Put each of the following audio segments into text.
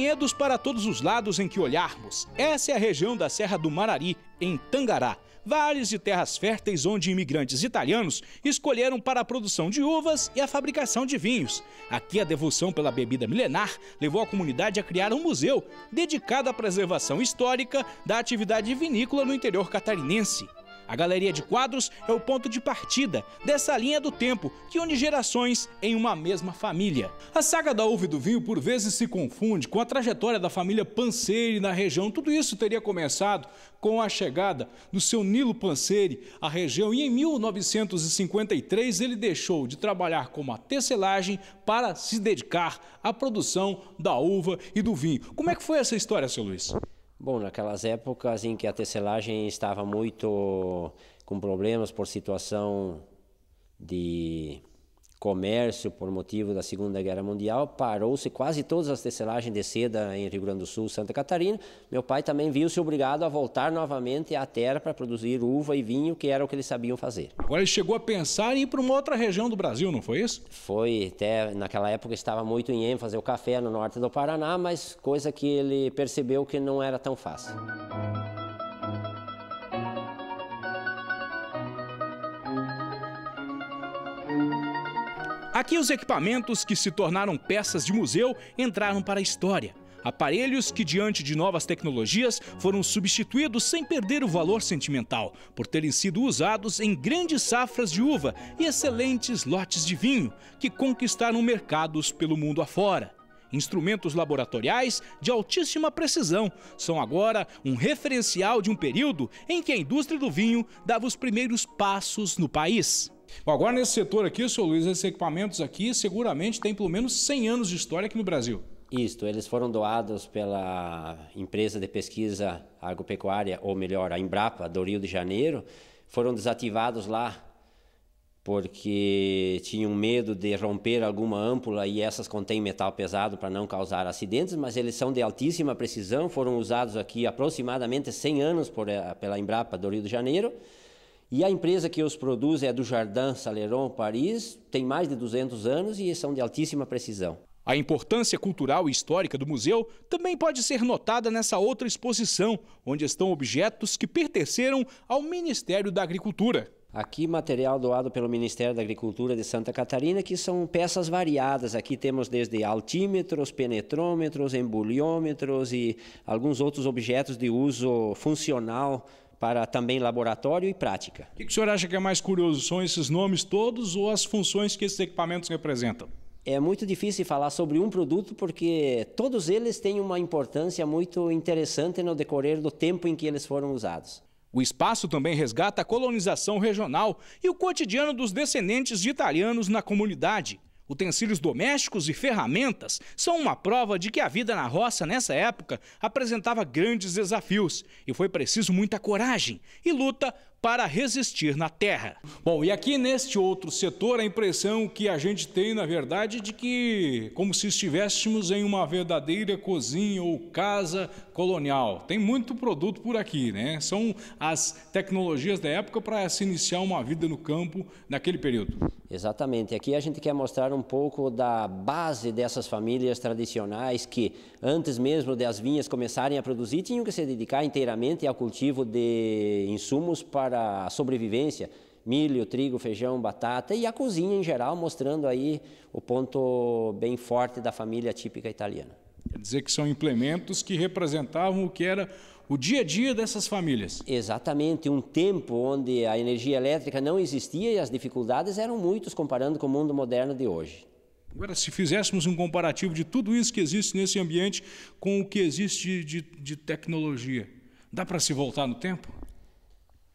vinhedos para todos os lados em que olharmos. Essa é a região da Serra do Marari, em Tangará. Vales de terras férteis onde imigrantes italianos escolheram para a produção de uvas e a fabricação de vinhos. Aqui a devoção pela bebida milenar levou a comunidade a criar um museu dedicado à preservação histórica da atividade vinícola no interior catarinense. A Galeria de Quadros é o ponto de partida dessa linha do tempo que une gerações em uma mesma família. A saga da uva e do vinho por vezes se confunde com a trajetória da família Panzeri na região. Tudo isso teria começado com a chegada do seu Nilo Panzeri à região e em 1953 ele deixou de trabalhar como a tecelagem para se dedicar à produção da uva e do vinho. Como é que foi essa história, seu Luiz? Bom, naquelas épocas em que a tecelagem estava muito com problemas por situação de comércio, por motivo da Segunda Guerra Mundial, parou-se quase todas as tecelagens de seda em Rio Grande do Sul, Santa Catarina. Meu pai também viu-se obrigado a voltar novamente à terra para produzir uva e vinho, que era o que eles sabiam fazer. Agora ele chegou a pensar em ir para uma outra região do Brasil, não foi isso? Foi, até naquela época estava muito em ênfase o café no norte do Paraná, mas coisa que ele percebeu que não era tão fácil. Aqui os equipamentos que se tornaram peças de museu entraram para a história. Aparelhos que, diante de novas tecnologias, foram substituídos sem perder o valor sentimental, por terem sido usados em grandes safras de uva e excelentes lotes de vinho, que conquistaram mercados pelo mundo afora. Instrumentos laboratoriais de altíssima precisão são agora um referencial de um período em que a indústria do vinho dava os primeiros passos no país. Bom, agora nesse setor aqui, seu Luiz, esses equipamentos aqui seguramente têm pelo menos 100 anos de história aqui no Brasil. Isto, eles foram doados pela empresa de pesquisa agropecuária, ou melhor, a Embrapa, do Rio de Janeiro. Foram desativados lá porque tinham medo de romper alguma âmpula e essas contêm metal pesado para não causar acidentes, mas eles são de altíssima precisão, foram usados aqui aproximadamente 100 anos pela Embrapa do Rio de Janeiro. E a empresa que os produz é do Jardin Saleron, Paris, tem mais de 200 anos e são de altíssima precisão. A importância cultural e histórica do museu também pode ser notada nessa outra exposição, onde estão objetos que pertenceram ao Ministério da Agricultura. Aqui material doado pelo Ministério da Agricultura de Santa Catarina, que são peças variadas. Aqui temos desde altímetros, penetrômetros, embuliômetros e alguns outros objetos de uso funcional para também laboratório e prática. O que o senhor acha que é mais curioso? São esses nomes todos ou as funções que esses equipamentos representam? É muito difícil falar sobre um produto porque todos eles têm uma importância muito interessante no decorrer do tempo em que eles foram usados. O espaço também resgata a colonização regional e o cotidiano dos descendentes de italianos na comunidade. Utensílios domésticos e ferramentas são uma prova de que a vida na roça nessa época apresentava grandes desafios e foi preciso muita coragem e luta para resistir na terra. Bom, e aqui neste outro setor a impressão que a gente tem, na verdade, de que como se estivéssemos em uma verdadeira cozinha ou casa colonial. Tem muito produto por aqui, né? São as tecnologias da época para se iniciar uma vida no campo naquele período. Exatamente. Aqui a gente quer mostrar um pouco da base dessas famílias tradicionais que, antes mesmo das vinhas começarem a produzir, tinham que se dedicar inteiramente ao cultivo de insumos para a sobrevivência, milho, trigo, feijão, batata e a cozinha em geral, mostrando aí o ponto bem forte da família típica italiana. Quer dizer que são implementos que representavam o que era o dia a dia dessas famílias. Exatamente, um tempo onde a energia elétrica não existia e as dificuldades eram muitas comparando com o mundo moderno de hoje. Agora, se fizéssemos um comparativo de tudo isso que existe nesse ambiente com o que existe de tecnologia, dá para se voltar no tempo?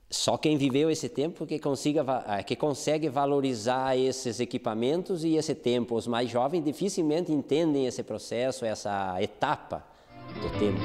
Só quem viveu esse tempo que consegue valorizar esses equipamentos e esse tempo. Os mais jovens dificilmente entendem esse processo, essa etapa do tempo.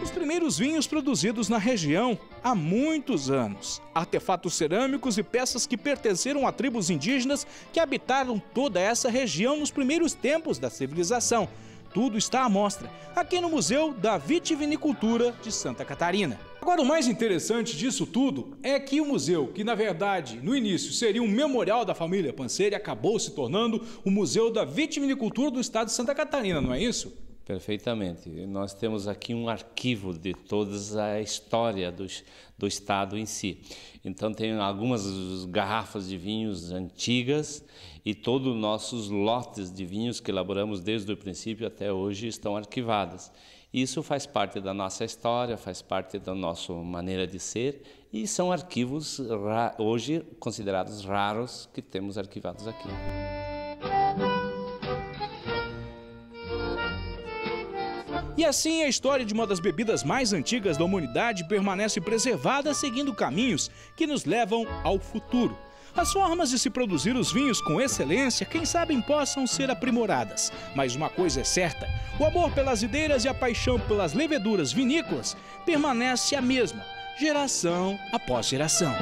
Os primeiros vinhos produzidos na região há muitos anos. Artefatos cerâmicos e peças que pertenceram a tribos indígenas que habitaram toda essa região nos primeiros tempos da civilização. Tudo está à mostra aqui no Museu da Vitivinicultura de Santa Catarina. Agora, o mais interessante disso tudo é que o museu, que na verdade no início seria um memorial da família Pansery, acabou se tornando o Museu da Vitivinicultura do estado de Santa Catarina, não é isso? Perfeitamente. Nós temos aqui um arquivo de toda a história do estado em si. Então tem algumas garrafas de vinhos antigas e todos os nossos lotes de vinhos que elaboramos desde o princípio até hoje estão arquivadas. Isso faz parte da nossa história, faz parte da nossa maneira de ser e são arquivos hoje considerados raros que temos arquivados aqui. E assim a história de uma das bebidas mais antigas da humanidade permanece preservada, seguindo caminhos que nos levam ao futuro. As formas de se produzir os vinhos com excelência, quem sabe possam ser aprimoradas. Mas uma coisa é certa, o amor pelas videiras e a paixão pelas leveduras vinícolas permanece a mesma, geração após geração.